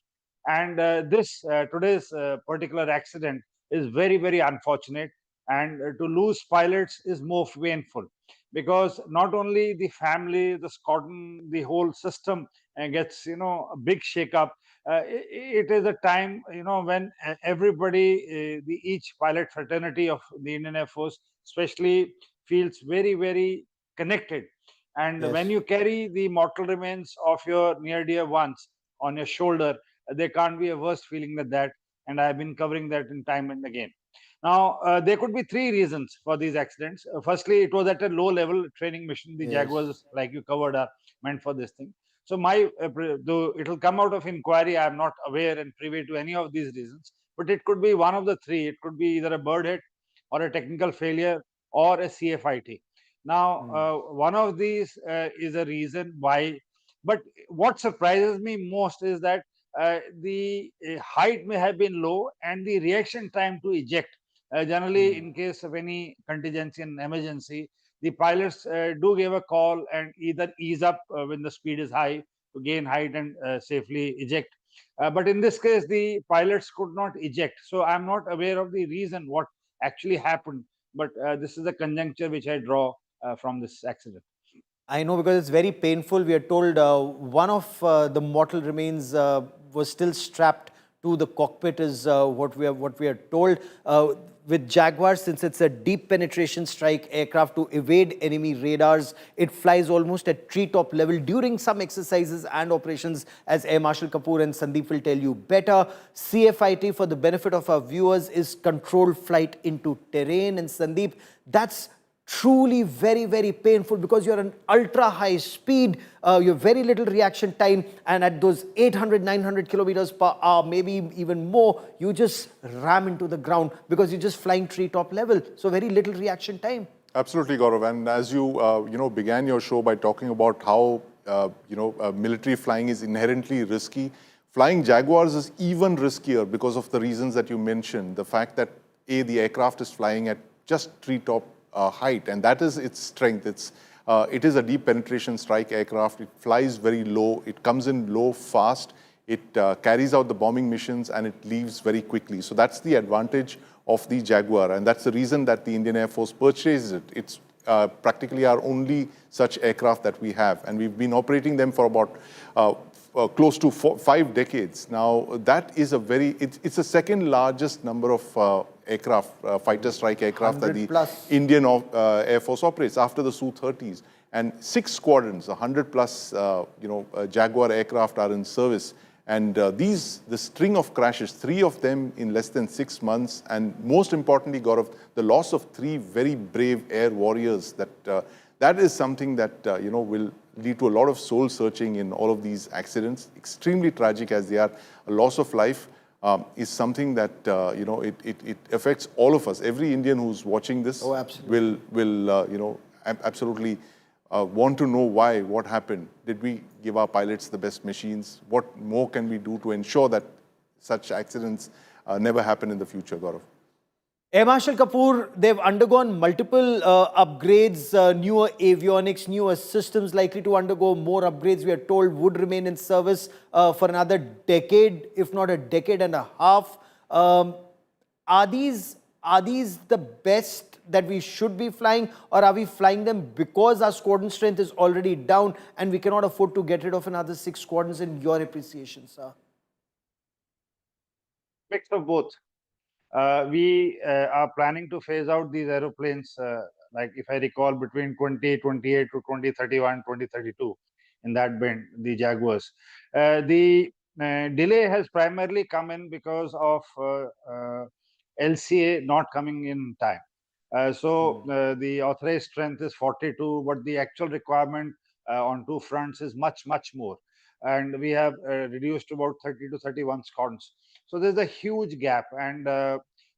Speaker 14: And this today's particular accident is very, very unfortunate. And to lose pilots is more painful, because not only the family, the squadron, the whole system gets, a big shake-up. It is a time, when everybody, the each pilot fraternity of the Indian Air Force, especially, feels very, very connected. And when
Speaker 1: Yes.
Speaker 14: you carry the mortal remains of your near dear ones on your shoulder, there can't be a worse feeling than that. And I've been covering that in time and again. Now, there could be 3 reasons for these accidents. Firstly, it was at a low level training mission. The
Speaker 1: Yes.
Speaker 14: Jaguars, like you covered, are meant for this thing. So though it will come out of inquiry, I'm not aware and privy to any of these reasons, but it could be one of the 3. It could be either a bird hit or a technical failure or a CFIT. Now, one of these is a reason why. But what surprises me most is that the height may have been low and the reaction time to eject. Generally, in case of any contingency and emergency, the pilots do give a call and either ease up when the speed is high to gain height and safely eject. But in this case, the pilots could not eject. So I'm not aware of the reason what actually happened. But this is the conjuncture which I draw from this accident.
Speaker 1: I know, because it's very painful. We are told one of the mortal remains was still strapped to the cockpit, is what we are told. With Jaguar, since it's a deep penetration strike aircraft, to evade enemy radars, it flies almost at treetop level during some exercises and operations, as Air Marshal Kapoor and Sandeep will tell you better. CFIT, for the benefit of our viewers, is controlled flight into terrain. And Sandeep, that's truly very, very painful, because you're an ultra high speed, you have very little reaction time, and at those 800, 900 kilometers per hour, maybe even more, you just ram into the ground because you're just flying treetop level. So very little reaction time.
Speaker 15: Absolutely, Gaurav. And as you began your show by talking about how military flying is inherently risky, flying Jaguars is even riskier because of the reasons that you mentioned. The fact that the aircraft is flying at just treetop height, and that is its strength. It is a deep penetration strike aircraft. It flies very low. It comes in low fast. It carries out the bombing missions, and it leaves very quickly. So that's the advantage of the Jaguar, and that's the reason that the Indian Air Force purchased it. It's practically our only such aircraft that we have, and we've been operating them for about close to 5 decades. Now, that is it's the second largest number of aircraft, fighter strike aircraft that the Indian Air Force operates after the Su-30s. And 6 squadrons, 100 plus, Jaguar aircraft are in service. And the string of crashes, 3 of them in less than 6 months, and most importantly, Gaurav, the loss of 3 very brave air warriors, that is something that, will lead to a lot of soul searching in all of these accidents. Extremely tragic as they are. A loss of life is something that, it affects all of us. Every Indian who's watching this will absolutely want to know why, what happened. Did we give our pilots the best machines? What more can we do to ensure that such accidents never happen in the future, Gaurav?
Speaker 1: Air Marshal Kapoor, they've undergone multiple upgrades, newer avionics, newer systems, likely to undergo more upgrades. We are told would remain in service for another decade, if not a decade and a half. Are these the best that we should be flying, or are we flying them because our squadron strength is already down and we cannot afford to get rid of another 6 squadrons, in your appreciation, sir?
Speaker 14: Mix of both. We are planning to phase out these aeroplanes, like if I recall, between 2028 to 2031, 2032, in that band, the Jaguars. The delay has primarily come in because of LCA not coming in time. The authorized strength is 42, but the actual requirement on two fronts is much, much more. And we have reduced to about 30 to 31 squadrons. So there's a huge gap. And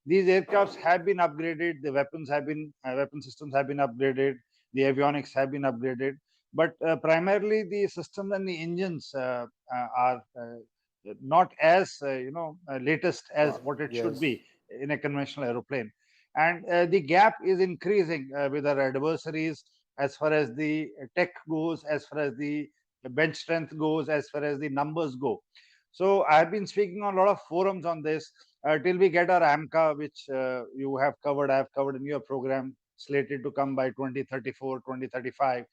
Speaker 14: these aircrafts have been upgraded. The weapons have been, weapon systems have been upgraded. The avionics have been upgraded. But primarily the systems and the engines are not as, latest as what it should be in a conventional aeroplane. And the gap is increasing with our adversaries as far as the tech goes, as far as the bench strength goes, as far as the numbers go. So I've been speaking on a lot of forums on this till we get our AMCA, which you have covered, I have covered in your program, slated to come by 2034, 2035.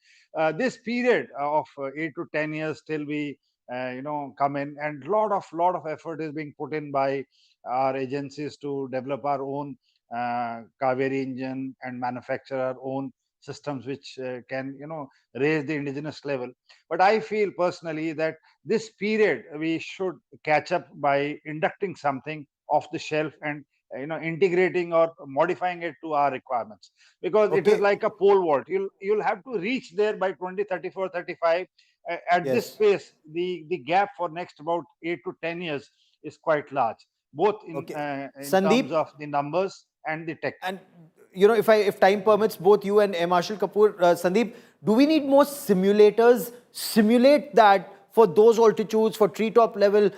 Speaker 14: This period of 8 to 10 years till we, come in, and lot of effort is being put in by our agencies to develop our own Kaveri engine and manufacture our own systems which can raise the indigenous level. But I feel personally that this period we should catch up by inducting something off the shelf and integrating or modifying it to our requirements, because it is like a pole vault. You'll have to reach there by 2034, 35. At this pace, the gap for next about 8 to 10 years is quite large, both in terms of the numbers and the tech.
Speaker 1: And if time permits, both you and Marshal Kapoor, Sandeep, do we need more simulators? Simulate that for those altitudes, for treetop level,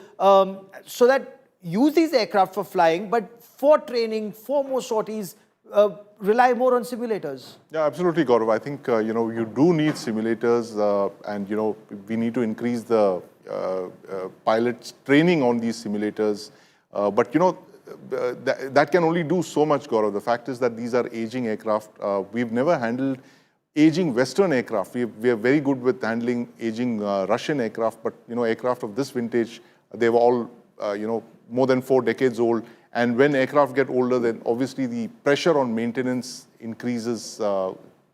Speaker 1: so that use these aircraft for flying, but for training, for more sorties, rely more on simulators.
Speaker 15: Yeah, absolutely, Gaurav. I think, you do need simulators and, we need to increase the pilots' training on these simulators. But, that can only do so much, Gaurav. The fact is that these are aging aircraft. We've never handled aging Western aircraft. We are very good with handling aging Russian aircraft, but, aircraft of this vintage, they were all, more than 4 decades old. And when aircraft get older, then obviously the pressure on maintenance increases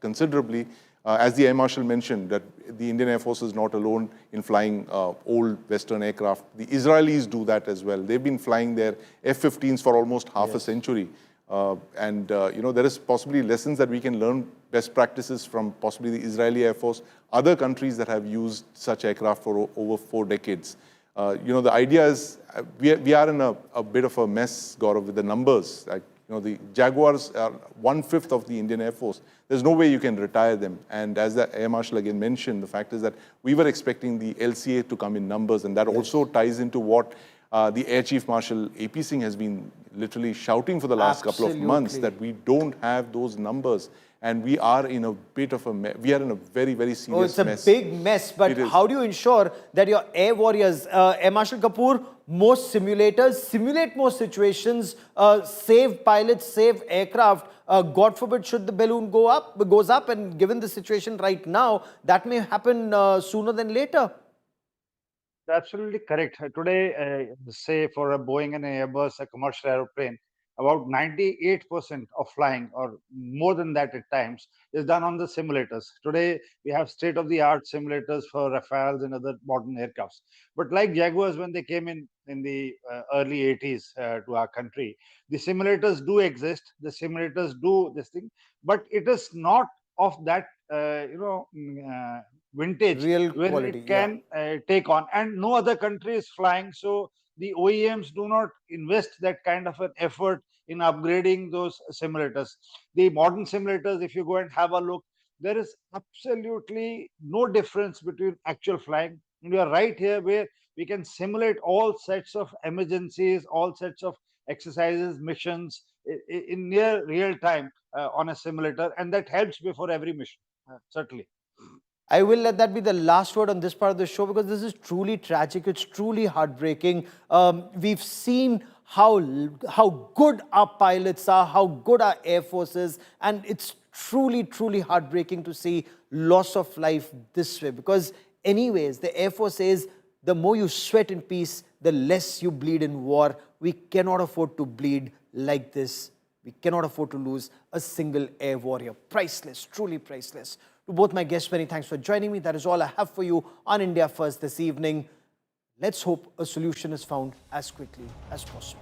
Speaker 15: considerably. As the Air Marshal mentioned, that the Indian Air Force is not alone in flying old Western aircraft. The Israelis do that as well. They've been flying their F-15s for almost half a century. There is possibly lessons that we can learn, best practices from possibly the Israeli Air Force, other countries that have used such aircraft for over 4 decades. The idea is we are in a bit of a mess, Gaurav, with the numbers. Like, the Jaguars are 1/5 of the Indian Air Force. There's no way you can retire them. And as the Air Marshal again mentioned, the fact is that we were expecting the LCA to come in numbers, and that also ties into what the Air Chief Marshal AP Singh has been literally shouting for the last couple of months, that we don't have those numbers. And we are in a bit of a mess. We are in a very, very serious mess.
Speaker 1: It's a big mess. But how do you ensure that your air warriors, Air Marshal Kapoor, more simulators, simulate more situations, save pilots, save aircraft? God forbid, should the balloon goes up, and given the situation right now, that may happen sooner than later.
Speaker 14: Absolutely correct. Today, say for a Boeing and an Airbus, a commercial aeroplane, about 98% of flying, or more than that at times, is done on the simulators. Today, we have state-of-the-art simulators for Rafales and other modern aircrafts. But like Jaguars, when they came in the early 80s to our country, the simulators do exist. The simulators do this thing, but it is not of that, vintage
Speaker 1: real
Speaker 14: where
Speaker 1: quality,
Speaker 14: it can take on. And no other country is flying, so the OEMs do not invest that kind of an effort in upgrading those simulators. The modern simulators, if you go and have a look, there is absolutely no difference between actual flying. And we are right here where we can simulate all sets of emergencies, all sets of exercises, missions in near real time on a simulator, and that helps before every mission, certainly.
Speaker 1: I will let that be the last word on this part of the show, because this is truly tragic. It's truly heartbreaking. We've seen how good our pilots are, how good our Air Force is, and it's truly, truly heartbreaking to see loss of life this way. Because anyways, the Air Force says the more you sweat in peace, the less you bleed in war. We cannot afford to bleed like this. We cannot afford to lose a single air warrior. Priceless, truly priceless. To both my guests, many thanks for joining me. That is all I have for you on India First this evening. Let's hope a solution is found as quickly as possible.